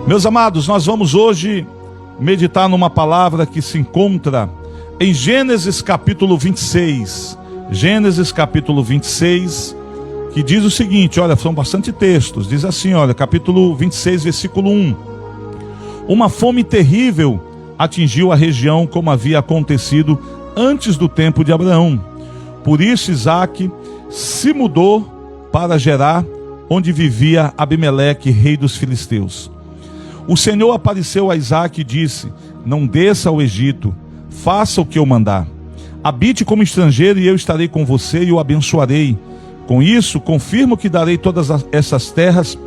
Meus amados, nós vamos hoje meditar numa palavra que se encontra em Gênesis capítulo 26. Gênesis capítulo 26, que diz o seguinte, olha, são bastante textos. Diz assim, olha, capítulo 26, versículo 1. Uma fome terrível atingiu a região como havia acontecido antes do tempo de Abraão. Por isso Isaque se mudou para Gerar, onde vivia Abimeleque, rei dos filisteus. O Senhor apareceu a Isaque e disse: não desça ao Egito, faça o que eu mandar. Habite como estrangeiro e eu estarei com você e o abençoarei. Com isso, confirmo que darei todas essas terras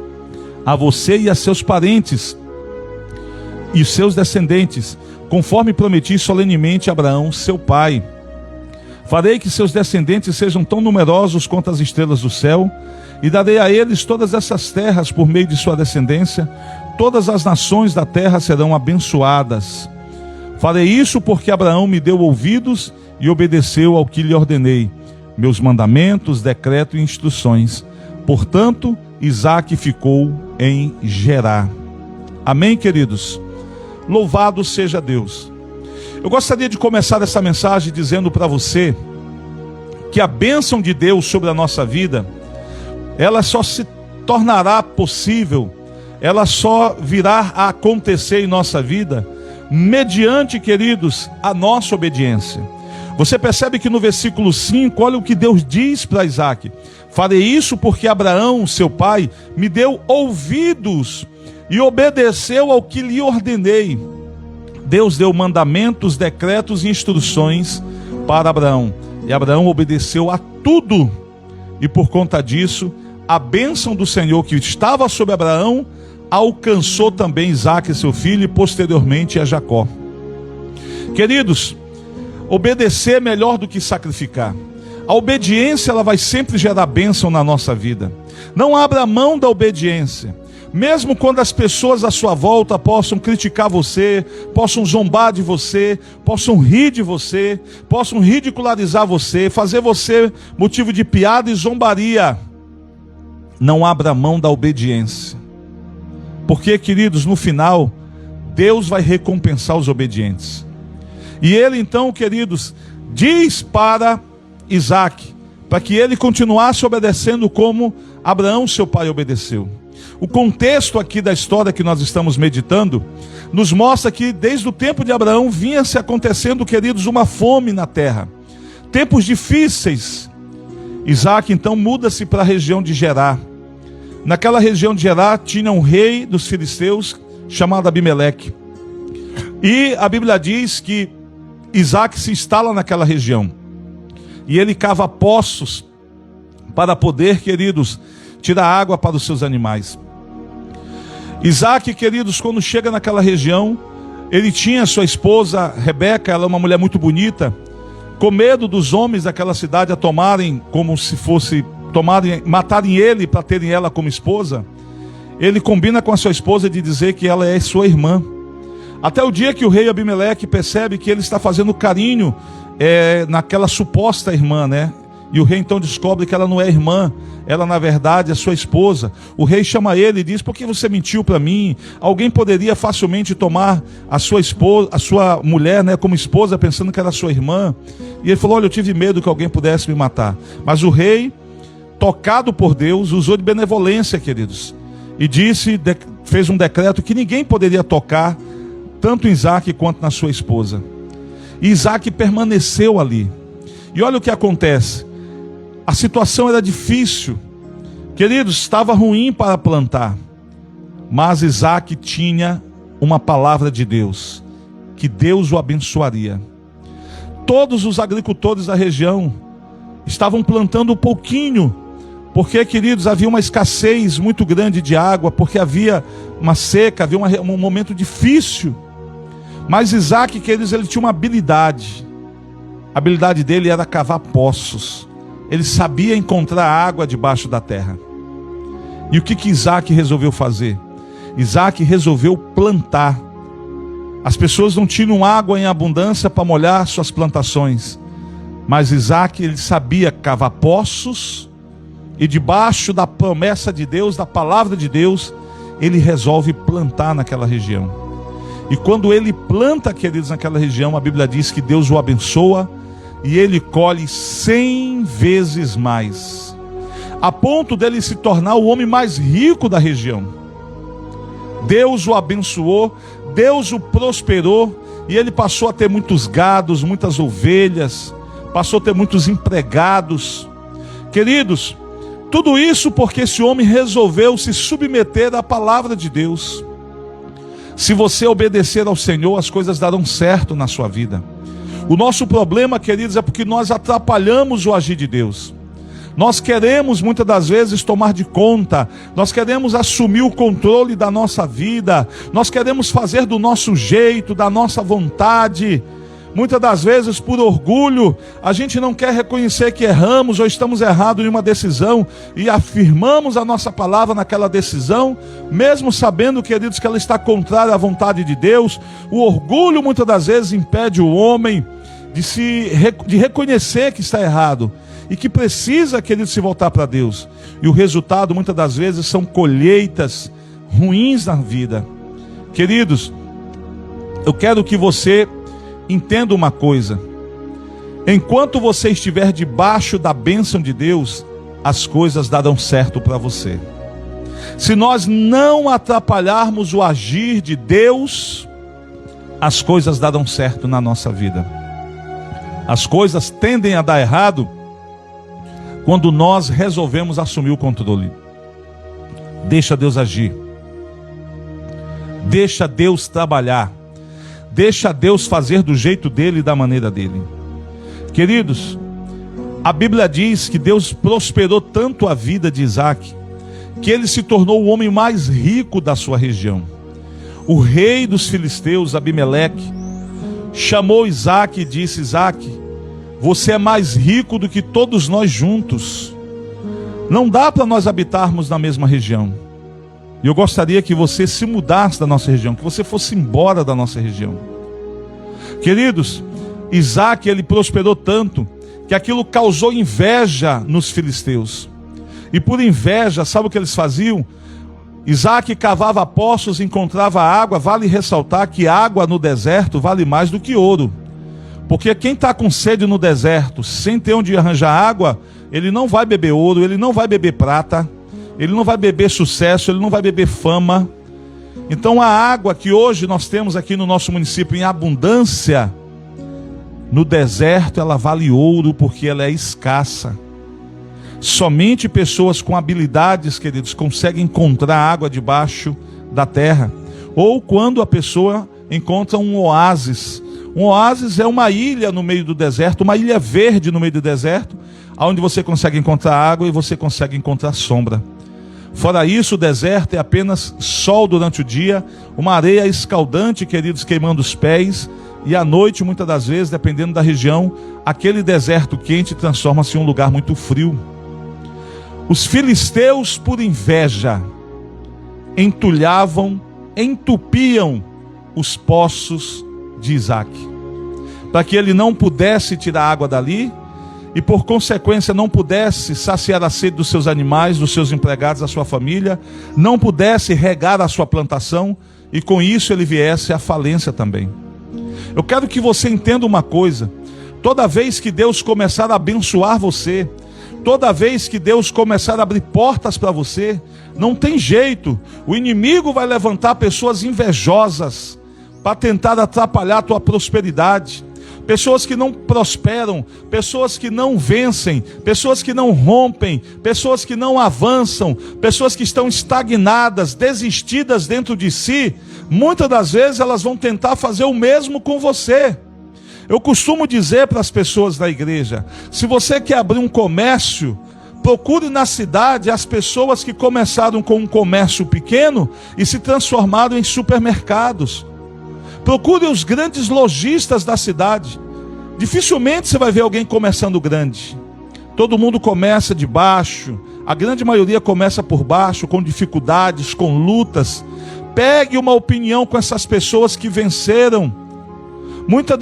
a você e a seus parentes e seus descendentes, conforme prometi solenemente a Abraão, seu pai. Farei que seus descendentes sejam tão numerosos quanto as estrelas do céu, e darei a eles todas essas terras por meio de sua descendência. Todas as nações da terra serão abençoadas. Farei isso porque Abraão me deu ouvidos e obedeceu ao que lhe ordenei, meus mandamentos, decretos e instruções. Portanto, Isaque ficou em Gerar. Amém, queridos? Louvado seja Deus. Eu gostaria de começar essa mensagem dizendo para você que a bênção de Deus sobre a nossa vida, ela só se tornará possível, ela só virá a acontecer em nossa vida mediante, queridos, a nossa obediência. Você percebe que no versículo 5, olha o que Deus diz para Isaque: farei isso porque Abraão, seu pai, me deu ouvidos e obedeceu ao que lhe ordenei. Deus deu mandamentos, decretos e instruções para Abraão, e Abraão obedeceu a tudo, e por conta disso, a bênção do Senhor que estava sobre Abraão alcançou também Isaque, seu filho, e posteriormente a Jacó. Queridos, obedecer é melhor do que sacrificar. A obediência, ela vai sempre gerar bênção na nossa vida. Não abra mão da obediência. Mesmo quando as pessoas à sua volta possam criticar você, possam zombar de você, possam rir de você, possam ridicularizar você, fazer você motivo de piada e zombaria, não abra mão da obediência. Porque, queridos, no final, Deus vai recompensar os obedientes. E ele então, queridos, diz para Isaque, para que ele continuasse obedecendo como Abraão, seu pai, obedeceu. O contexto aqui da história que nós estamos meditando nos mostra que desde o tempo de Abraão vinha se acontecendo, queridos, uma fome na terra. Tempos difíceis. Isaque então muda-se para a região de Gerar. Naquela região de Gerar tinha um rei dos filisteus chamado Abimeleque. E a Bíblia diz que Isaque se instala naquela região. E ele cava poços para poder, queridos, tirar água para os seus animais. Isaque, queridos, quando chega naquela região, ele tinha sua esposa Rebeca, ela é uma mulher muito bonita, com medo dos homens daquela cidade a tomarem como se fosse matarem ele para terem ela como esposa. Ele combina com a sua esposa de dizer que ela é sua irmã. Até o dia que o rei Abimeleque percebe que ele está fazendo carinho naquela suposta irmã, né? E o rei então descobre que ela não é irmã, ela na verdade é sua esposa. O rei chama ele e diz: por que você mentiu para mim? Alguém poderia facilmente tomar a sua esposa, a sua mulher, né, como esposa, pensando que era sua irmã. E ele falou: olha, eu tive medo que alguém pudesse me matar. Mas o rei, tocado por Deus, usou de benevolência, queridos, e fez um decreto que ninguém poderia tocar, tanto em Isaque quanto na sua esposa. E Isaque permaneceu ali. E olha o que acontece. A situação era difícil, queridos, estava ruim para plantar, mas Isaque tinha uma palavra de Deus, que Deus o abençoaria. Todos os agricultores da região estavam plantando um pouquinho, porque, queridos, havia uma escassez muito grande de água, porque havia uma seca, havia um momento difícil. Mas Isaque, queridos, ele tinha uma habilidade. A habilidade dele era cavar poços. Ele sabia encontrar água debaixo da terra. E o que Isaque resolveu fazer? Isaque resolveu plantar. As pessoas não tinham água em abundância para molhar suas plantações. Mas Isaque, ele sabia cavar poços, e debaixo da promessa de Deus, da palavra de Deus, ele resolve plantar naquela região. E quando ele planta, queridos, naquela região, a Bíblia diz que Deus o abençoa e ele colhe 100 vezes mais, a ponto dele se tornar o homem mais rico da região. Deus o abençoou, Deus o prosperou, e ele passou a ter muitos gados, muitas ovelhas, passou a ter muitos empregados. Queridos, tudo isso porque esse homem resolveu se submeter à palavra de Deus. Se você obedecer ao Senhor, as coisas darão certo na sua vida. O nosso problema, queridos, é porque nós atrapalhamos o agir de Deus. Nós queremos muitas das vezes tomar de conta, nós queremos assumir o controle da nossa vida, nós queremos fazer do nosso jeito, da nossa vontade. Muitas das vezes, por orgulho, a gente não quer reconhecer que erramos ou estamos errados em uma decisão e afirmamos a nossa palavra naquela decisão, mesmo sabendo, queridos, que ela está contrária à vontade de Deus. O orgulho muitas das vezes impede o homem de reconhecer que está errado e que precisa, queridos, se voltar para Deus. E o resultado muitas das vezes são colheitas ruins na vida. Queridos, eu quero que você entenda uma coisa: enquanto você estiver debaixo da bênção de Deus, as coisas darão certo para você. Se nós não atrapalharmos o agir de Deus, as coisas darão certo na nossa vida. As coisas tendem a dar errado quando nós resolvemos assumir o controle. Deixa Deus agir, deixa Deus trabalhar, deixa Deus fazer do jeito dele e da maneira dele. Queridos, a Bíblia diz que Deus prosperou tanto a vida de Isaac, que ele se tornou o homem mais rico da sua região. O rei dos filisteus, Abimeleque, chamou Isaac e disse: Isaac, você é mais rico do que todos nós juntos. Não dá para nós habitarmos na mesma região. E eu gostaria que você se mudasse da nossa região, que você fosse embora da nossa região. Queridos, Isaac, ele prosperou tanto que aquilo causou inveja nos filisteus. E por inveja, sabe o que eles faziam? Isaac cavava poços, encontrava água. Vale ressaltar que água no deserto vale mais do que ouro. Porque quem está com sede no deserto, sem ter onde arranjar água, ele não vai beber ouro, ele não vai beber prata, ele não vai beber sucesso, ele não vai beber fama. Então a água que hoje nós temos aqui no nosso município em abundância, no deserto ela vale ouro, porque ela é escassa. Somente pessoas com habilidades, queridos, conseguem encontrar água debaixo da terra. Ou quando a pessoa encontra um oásis. Um oásis é uma ilha no meio do deserto, uma ilha verde no meio do deserto, onde você consegue encontrar água e você consegue encontrar sombra. Fora isso, o deserto é apenas sol durante o dia, uma areia escaldante, queridos, queimando os pés, e à noite, muitas das vezes, dependendo da região, aquele deserto quente transforma-se em um lugar muito frio. Os filisteus, por inveja, entulhavam, entupiam os poços de Isaac, para que ele não pudesse tirar água dali, e por consequência não pudesse saciar a sede dos seus animais, dos seus empregados, da sua família, não pudesse regar a sua plantação, e com isso ele viesse à falência também. Eu quero que você entenda uma coisa: toda vez que Deus começar a abençoar você, toda vez que Deus começar a abrir portas para você, não tem jeito, o inimigo vai levantar pessoas invejosas para tentar atrapalhar a tua prosperidade. Pessoas que não prosperam, pessoas que não vencem, pessoas que não rompem, pessoas que não avançam, pessoas que estão estagnadas, desistidas dentro de si. Muitas das vezes elas vão tentar fazer o mesmo com você. Eu costumo dizer para as pessoas da igreja: se você quer abrir um comércio, procure na cidade as pessoas que começaram com um comércio pequeno e se transformaram em supermercados. Procure os grandes lojistas da cidade. Dificilmente você vai ver alguém começando grande. Todo mundo começa de baixo. A grande maioria começa por baixo, com dificuldades, com lutas. Pegue uma opinião com essas pessoas que venceram. Muitas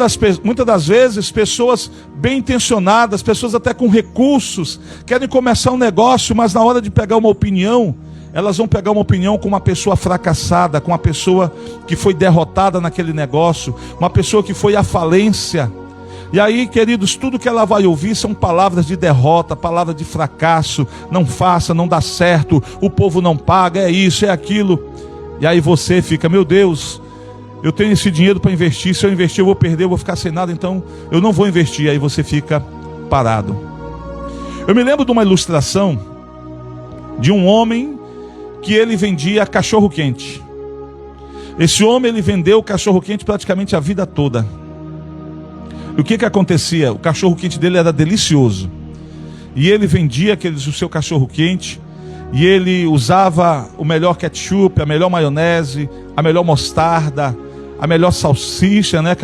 das vezes, pessoas bem intencionadas, pessoas até com recursos, querem começar um negócio, mas na hora de pegar uma opinião, elas vão pegar uma opinião com uma pessoa fracassada, com uma pessoa que foi derrotada naquele negócio, uma pessoa que foi à falência. E aí, queridos, tudo que ela vai ouvir são palavras de derrota, palavras de fracasso. Não faça, não dá certo, o povo não paga, é isso, é aquilo. E aí você fica, meu Deus, eu tenho esse dinheiro para investir, se eu investir eu vou perder, eu vou ficar sem nada, então eu não vou investir. Aí você fica parado. Eu me lembro de uma ilustração de um homem que ele vendia cachorro quente. Esse homem, ele vendeu cachorro quente praticamente a vida toda. E o que acontecia? O cachorro quente dele era delicioso. E ele vendia o seu cachorro quente, e ele usava o melhor ketchup, a melhor maionese, a melhor mostarda, a melhor salsicha, né,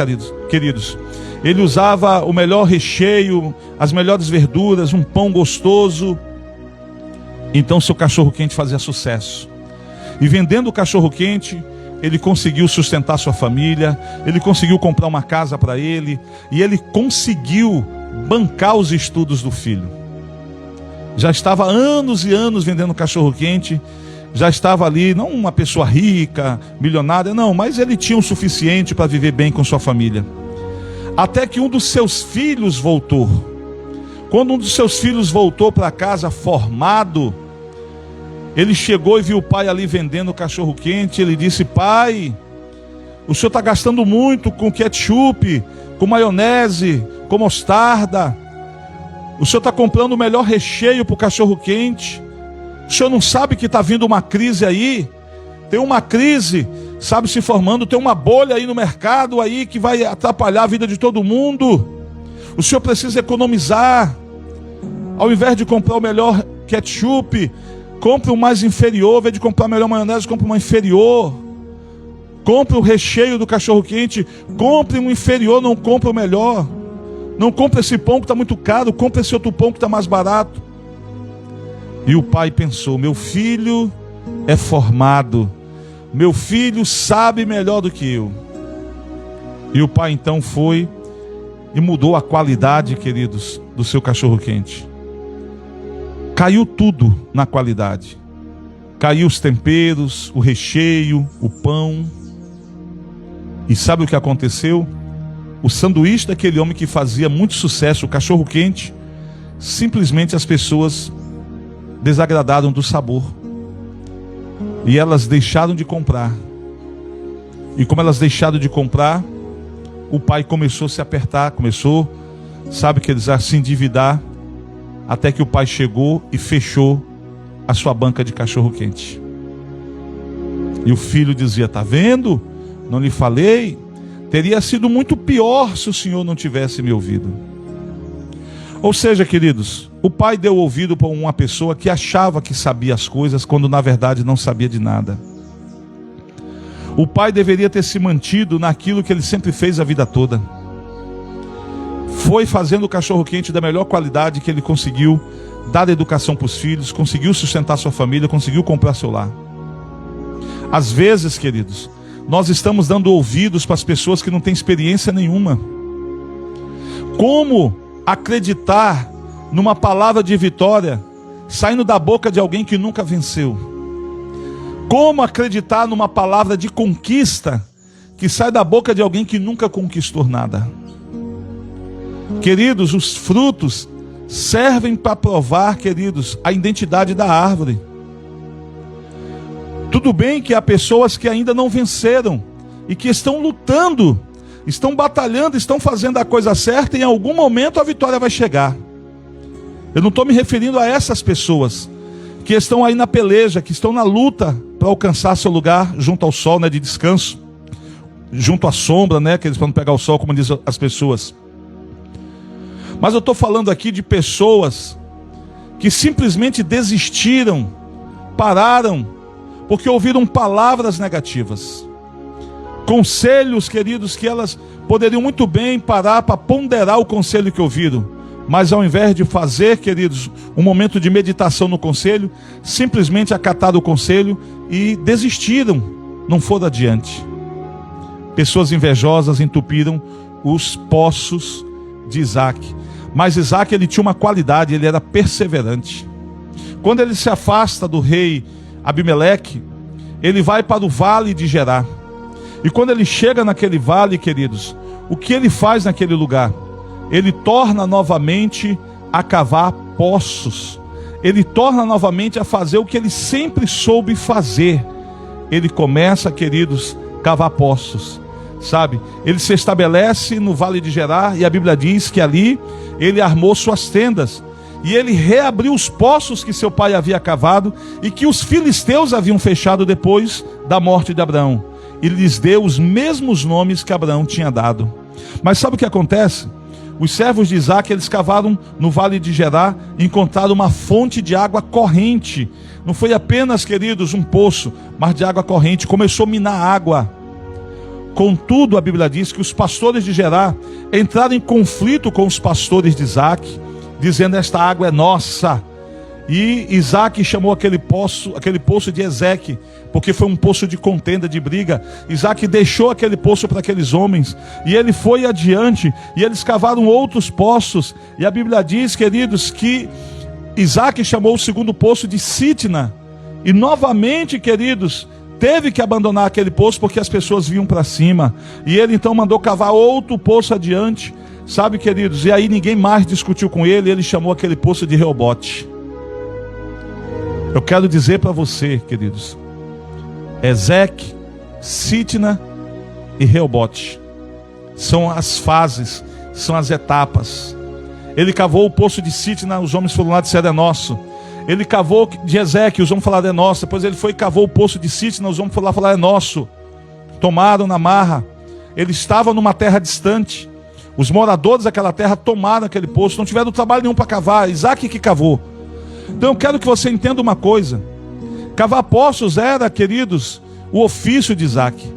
queridos? Ele usava o melhor recheio, as melhores verduras, um pão gostoso. Então seu cachorro quente fazia sucesso. E vendendo o cachorro quente, ele conseguiu sustentar sua família, ele conseguiu comprar uma casa para ele, e ele conseguiu bancar os estudos do filho. Já estava anos e anos vendendo cachorro quente, já estava ali, não uma pessoa rica, milionária, não, mas ele tinha o suficiente para viver bem com sua família. Até que um dos seus filhos voltou. Quando um dos seus filhos voltou para casa formado, ele chegou e viu o pai ali vendendo cachorro quente. Ele disse: pai, o senhor está gastando muito com ketchup, com maionese, com mostarda. O senhor está comprando o melhor recheio para o cachorro quente. O senhor não sabe que está vindo uma crise aí? Tem uma crise, sabe, se formando. Tem uma bolha aí no mercado aí que vai atrapalhar a vida de todo mundo. O senhor precisa economizar. Ao invés de comprar o melhor ketchup, compre o mais inferior. Ao invés de comprar a melhor maionese, compre uma inferior. Compre o recheio do cachorro quente, compre um inferior, não compre o melhor. Não compre esse pão que está muito caro, compre esse outro pão que está mais barato. E o pai pensou: meu filho é formado, meu filho sabe melhor do que eu. E o pai então foi e mudou a qualidade, queridos, do seu cachorro quente. Caiu tudo na qualidade. Caiu os temperos, o recheio, o pão. E sabe o que aconteceu? O sanduíche daquele homem que fazia muito sucesso, o cachorro quente, simplesmente as pessoas desagradaram do sabor. E elas deixaram de comprar. E como elas deixaram de comprar, o pai começou a se apertar, começou, sabe, que eles a se endividar, até que o pai chegou e fechou a sua banca de cachorro quente. E o filho dizia: tá vendo? Não lhe falei? Teria sido muito pior se o senhor não tivesse me ouvido. Ou seja, queridos, o pai deu ouvido para uma pessoa que achava que sabia as coisas, quando na verdade não sabia de nada. O pai deveria ter se mantido naquilo que ele sempre fez a vida toda. Foi fazendo o cachorro quente da melhor qualidade que ele conseguiu, dar educação para os filhos, conseguiu sustentar sua família, conseguiu comprar seu lar. Às vezes, queridos, nós estamos dando ouvidos para as pessoas que não têm experiência nenhuma. Como acreditar numa palavra de vitória saindo da boca de alguém que nunca venceu? Como acreditar numa palavra de conquista que sai da boca de alguém que nunca conquistou nada? Queridos, os frutos servem para provar, queridos, a identidade da árvore. Tudo bem que há pessoas que ainda não venceram e que estão lutando, estão batalhando, estão fazendo a coisa certa, e em algum momento a vitória vai chegar. Eu não estou me referindo a essas pessoas que estão aí na peleja, que estão na luta para alcançar seu lugar junto ao sol, né, de descanso, junto à sombra, né, que eles podem pegar o sol, como dizem as pessoas. Mas eu estou falando aqui de pessoas que simplesmente desistiram, pararam, porque ouviram palavras negativas, conselhos, queridos, que elas poderiam muito bem parar para ponderar o conselho que ouviram, mas ao invés de fazer, queridos, um momento de meditação no conselho, simplesmente acataram o conselho e desistiram, não foram adiante. Pessoas invejosas entupiram os poços de Isaac, mas Isaac, ele tinha uma qualidade, ele era perseverante. Quando ele se afasta do rei Abimeleque, ele vai para o vale de Gerar. E quando ele chega naquele vale, queridos, o que ele faz naquele lugar? Ele torna novamente a cavar poços. Ele torna novamente a fazer o que ele sempre soube fazer. Ele começa, queridos, a cavar poços. Sabe? Ele se estabelece no vale de Gerar e a Bíblia diz que ali ele armou suas tendas. E ele reabriu os poços que seu pai havia cavado e que os filisteus haviam fechado depois da morte de Abraão. Ele lhes deu os mesmos nomes que Abraão tinha dado. Mas sabe o que acontece? Os servos de Isaac, eles cavaram no vale de Gerar e encontraram uma fonte de água corrente. Não foi apenas, queridos, um poço, mas de água corrente. Começou a minar água. Contudo, a Bíblia diz que os pastores de Gerar entraram em conflito com os pastores de Isaac, dizendo: esta água é nossa. E Isaac chamou aquele poço de Ezeque, porque foi um poço de contenda, de briga. Isaac deixou aquele poço para aqueles homens, e ele foi adiante, e eles cavaram outros poços. E a Bíblia diz, queridos, que Isaac chamou o segundo poço de Sitna. E novamente, queridos, teve que abandonar aquele poço, porque as pessoas vinham para cima. E ele então mandou cavar outro poço adiante. Sabe, queridos, e aí ninguém mais discutiu com ele, ele chamou aquele poço de Reobote. Eu quero dizer para você, queridos, Ezeque, Sitna e Reobote são as fases, são as etapas. Ele cavou o poço de Sitna, os homens foram lá e disseram: é nosso. Ele cavou de Ezeque, os homens falaram: é nosso. Depois ele foi e cavou o poço de Sitna, os homens foram lá e falaram: é nosso. Tomaram na marra. Ele estava numa terra distante. Os moradores daquela terra tomaram aquele poço, não tiveram trabalho nenhum para cavar. Isaac que cavou. Então eu quero que você entenda uma coisa: cavar poços era, queridos, o ofício de Isaac.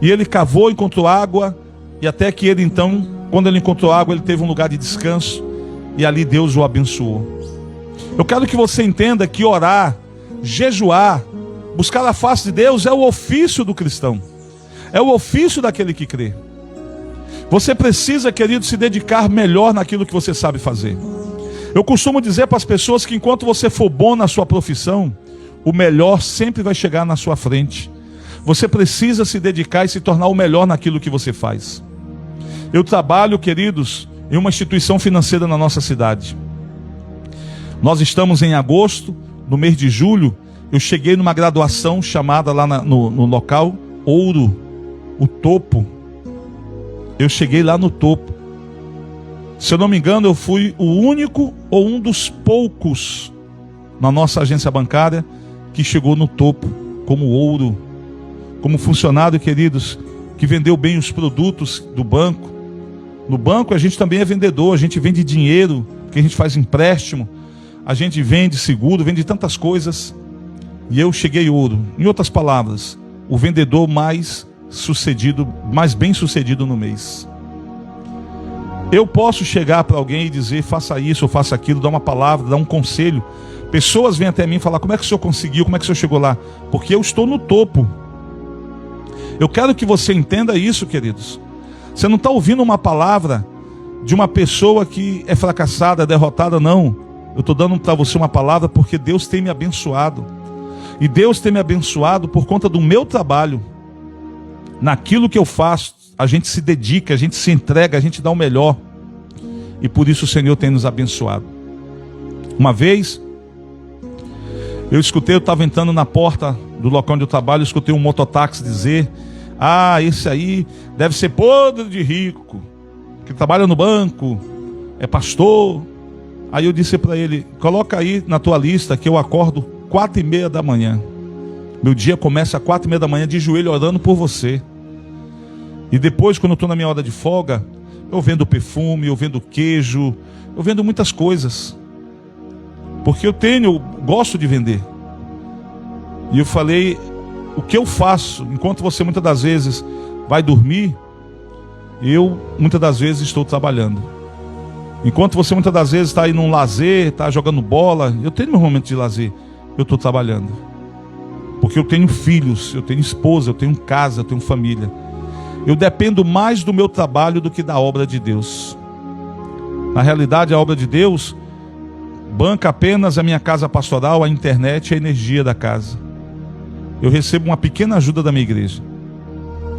E ele cavou, encontrou água, e até que ele então, quando ele encontrou água, ele teve um lugar de descanso, e ali Deus o abençoou. Eu quero que você entenda que orar, jejuar, buscar a face de Deus é o ofício do cristão, é o ofício daquele que crê. Você precisa, querido, se dedicar melhor naquilo que você sabe fazer. Eu costumo dizer para as pessoas que enquanto você for bom na sua profissão, o melhor sempre vai chegar na sua frente. Você precisa se dedicar e se tornar o melhor naquilo que você faz. Eu trabalho, queridos, em uma instituição financeira na nossa cidade. Nós estamos em agosto, no mês de julho, eu cheguei numa graduação chamada lá no local Ouro, o topo. Eu cheguei lá no topo. Se eu não me engano, eu fui o único ou um dos poucos na nossa agência bancária que chegou no topo, como ouro, como funcionário, queridos, que vendeu bem os produtos do banco. No banco a gente também é vendedor, a gente vende dinheiro, porque a gente faz empréstimo, a gente vende seguro, vende tantas coisas. E eu cheguei ouro. Em outras palavras, o vendedor mais sucedido, mais bem sucedido no mês. Eu posso chegar para alguém e dizer: faça isso ou faça aquilo, dar uma palavra, dar um conselho. Pessoas vêm até mim e falam: como é que o senhor conseguiu, como é que o senhor chegou lá? Porque eu estou no topo. Eu quero que você entenda isso, queridos. Você não está ouvindo uma palavra de uma pessoa que é fracassada, derrotada, não. Eu estou dando para você uma palavra porque Deus tem me abençoado. E Deus tem me abençoado por conta do meu trabalho. Naquilo que eu faço, a gente se dedica, a gente se entrega, a gente dá o melhor. E por isso o Senhor tem nos abençoado. Uma vez, eu estava entrando na porta do local onde eu trabalho, eu escutei um mototáxi dizer: ah, esse aí deve ser podre de rico, que trabalha no banco, é pastor. Aí eu disse para ele: coloca aí na tua lista que eu acordo 4h30 da manhã. Meu dia começa às 4h30 da manhã, de joelho orando por você. E depois, quando eu estou na minha hora de folga, eu vendo perfume, eu vendo queijo, eu vendo muitas coisas. Porque eu gosto de vender. E eu falei: o que eu faço, enquanto você muitas das vezes vai dormir, eu muitas das vezes estou trabalhando. Enquanto você muitas das vezes está aí num lazer, está jogando bola, eu tenho meu momento de lazer, eu estou trabalhando. Porque eu tenho filhos, eu tenho esposa, eu tenho casa, eu tenho família. Eu dependo mais do meu trabalho do que da obra de Deus. Na realidade, a obra de Deus, banca apenas a minha casa pastoral, a internet e a energia da casa. Eu recebo uma pequena ajuda da minha igreja,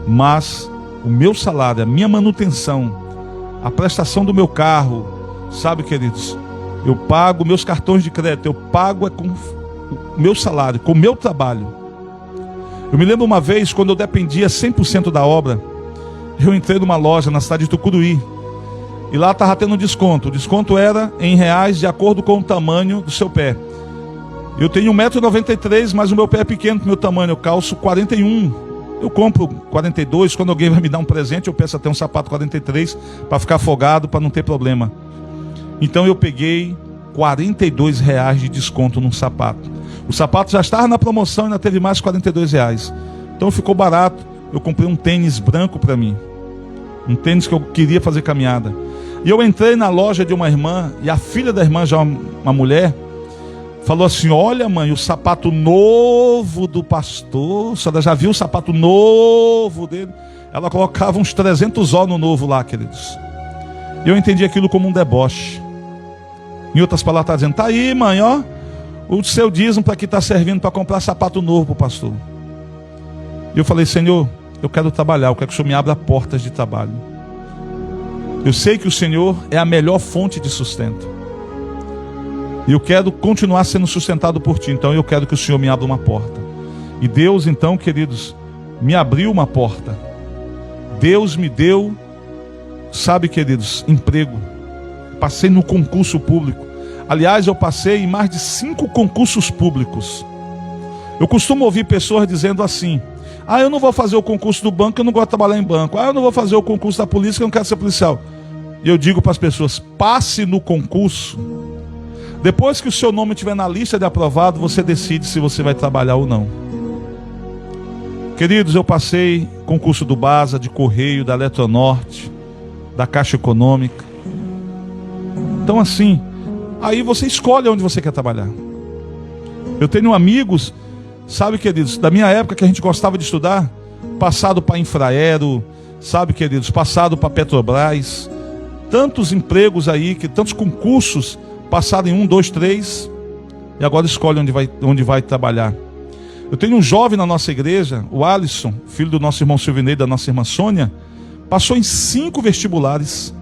mas o meu salário, a minha manutenção, a prestação do meu carro, sabe, queridos, eu pago meus cartões de crédito, eu pago com o meu salário, com o meu trabalho. Eu me lembro uma vez, quando eu dependia 100% da obra, eu entrei numa loja na cidade de Tucuruí, e lá estava tendo um desconto. O desconto era em reais, de acordo com o tamanho do seu pé. Eu tenho 1,93 m, mas o meu pé é pequeno para o meu tamanho. Eu calço 41. Eu compro 42. Quando alguém vai me dar um presente, eu peço até um sapato 43 para ficar afogado, para não ter problema. Então eu peguei R$42 de desconto num sapato. O sapato já estava na promoção e ainda teve mais R$42. Então ficou barato. Eu comprei um tênis branco para mim. Um tênis que eu queria fazer caminhada. E eu entrei na loja de uma irmã, e a filha da irmã, já uma mulher, falou assim: olha, mãe, o sapato novo do pastor, a senhora já viu o sapato novo dele? Ela colocava uns 300 ó no novo lá, queridos. E eu entendi aquilo como um deboche. Em outras palavras, está dizendo: tá aí, mãe, ó, o seu dízimo para que está servindo para comprar sapato novo para o pastor. E eu falei: Senhor, eu quero trabalhar, eu quero que o Senhor me abra portas de trabalho. Eu sei que o Senhor é a melhor fonte de sustento. E eu quero continuar sendo sustentado por Ti. Então eu quero que o Senhor me abra uma porta. E Deus, então, queridos, me abriu uma porta. Deus me deu, sabe, queridos, emprego. Passei no concurso público. Aliás, eu passei em mais de 5 concursos públicos. Eu costumo ouvir pessoas dizendo assim: ah, eu não vou fazer o concurso do banco, eu não gosto de trabalhar em banco. Ah, eu não vou fazer o concurso da polícia, eu não quero ser policial. E eu digo para as pessoas: passe no concurso. Depois que o seu nome estiver na lista de aprovado, você decide se você vai trabalhar ou não. Queridos, eu passei concurso do BASA, de Correio, da Eletronorte, da Caixa Econômica. Então assim, aí você escolhe onde você quer trabalhar. Eu tenho amigos, sabe, queridos, da minha época, que a gente gostava de estudar, passado para Infraero, sabe, queridos, passado para Petrobras, tantos empregos aí, tantos concursos, passado em 1, 2, 3, e agora escolhe onde vai trabalhar. Eu tenho um jovem na nossa igreja, o Alisson, filho do nosso irmão Silvinei, da nossa irmã Sônia, passou em 5 vestibulares.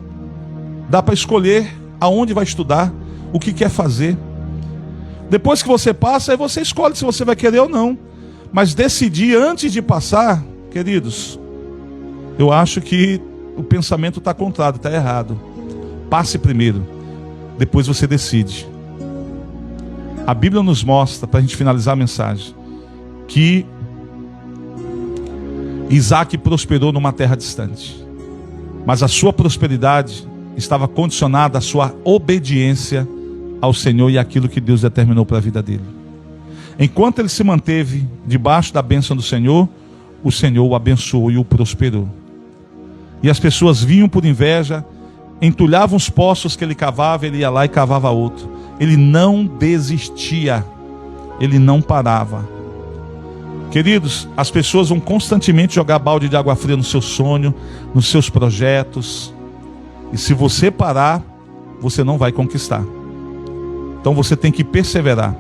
Dá para escolher aonde vai estudar, o que quer fazer. Depois que você passa, aí você escolhe se você vai querer ou não. Mas decidir antes de passar, queridos, eu acho que o pensamento está contrário, está errado. Passe primeiro, depois você decide. A Bíblia nos mostra, para a gente finalizar a mensagem, que Isaac prosperou numa terra distante, mas a sua prosperidade estava condicionada à sua obediência ao Senhor e àquilo que Deus determinou para a vida dele. Enquanto ele se manteve debaixo da bênção do Senhor, o Senhor o abençoou e o prosperou. E as pessoas vinham por inveja, entulhavam os poços que ele cavava, ele ia lá e cavava outro. Ele não desistia, ele não parava. Queridos, as pessoas vão constantemente jogar balde de água fria no seu sonho, nos seus projetos. E se você parar, você não vai conquistar. Então você tem que perseverar.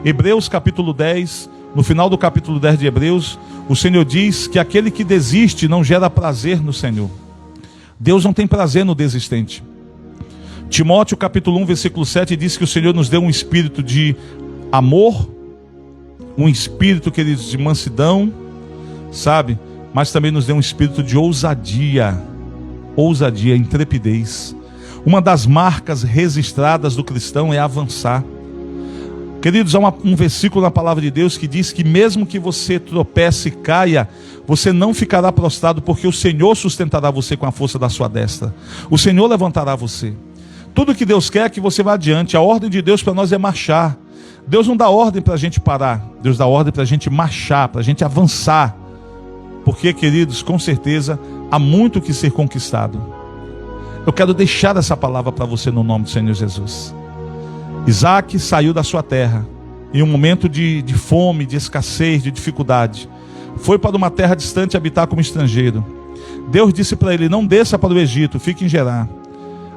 Hebreus capítulo 10, no final do capítulo 10 de Hebreus, o Senhor diz que aquele que desiste não gera prazer no Senhor. Deus não tem prazer no desistente. Timóteo capítulo 1, versículo 7 diz que o Senhor nos deu um espírito de amor, um espírito, queridos, de mansidão, sabe? Mas também nos deu um espírito de ousadia, intrepidez. Uma das marcas registradas do cristão é avançar. Queridos, há um versículo na palavra de Deus que diz que mesmo que você tropece e caia, você não ficará prostrado, porque o Senhor sustentará você com a força da sua destra. O Senhor levantará você. Tudo que Deus quer é que você vá adiante. A ordem de Deus para nós é marchar. Deus não dá ordem para a gente parar. Deus dá ordem para a gente marchar, para a gente avançar. Porque, queridos, com certeza há muito que ser conquistado. Eu quero deixar essa palavra para você no nome do Senhor Jesus. Isaac saiu da sua terra em um momento de fome, de escassez, de dificuldade. Foi para uma terra distante habitar como estrangeiro. Deus disse para ele: não desça para o Egito, fique em Gerar.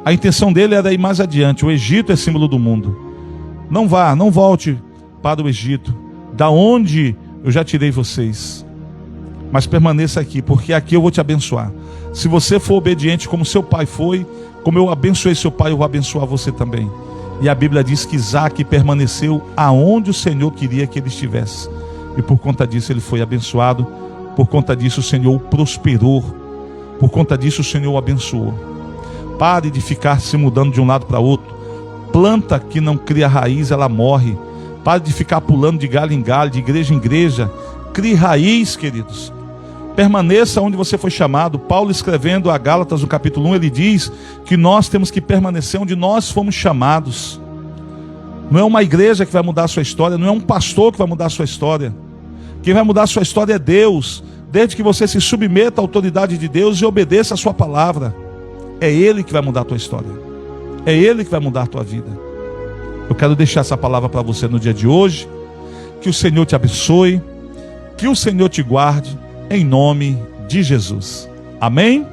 A intenção dele era ir mais adiante. O Egito é símbolo do mundo. Não vá, não volte para o Egito, da onde eu já tirei vocês. Mas permaneça aqui, porque aqui eu vou te abençoar. Se você for obediente como seu pai foi, como eu abençoei seu pai, eu vou abençoar você também. E a Bíblia diz que Isaac permaneceu aonde o Senhor queria que ele estivesse. E por conta disso ele foi abençoado. Por conta disso o Senhor o prosperou. Por conta disso o Senhor o abençoou. Pare de ficar se mudando de um lado para outro. Planta que não cria raiz, ela morre. Pare de ficar pulando de galho em galho, de igreja em igreja. Crie raiz, queridos. Permaneça onde você foi chamado. Paulo, escrevendo a Gálatas no capítulo 1, ele diz que nós temos que permanecer onde nós fomos chamados. Não é uma igreja que vai mudar a sua história, não é um pastor que vai mudar a sua história. Quem vai mudar a sua história é Deus, desde que você se submeta à autoridade de Deus e obedeça a sua palavra. É Ele que vai mudar a tua história, é Ele que vai mudar a tua vida. Eu quero deixar essa palavra para você no dia de hoje. Que o Senhor te abençoe, que o Senhor te guarde, em nome de Jesus. Amém?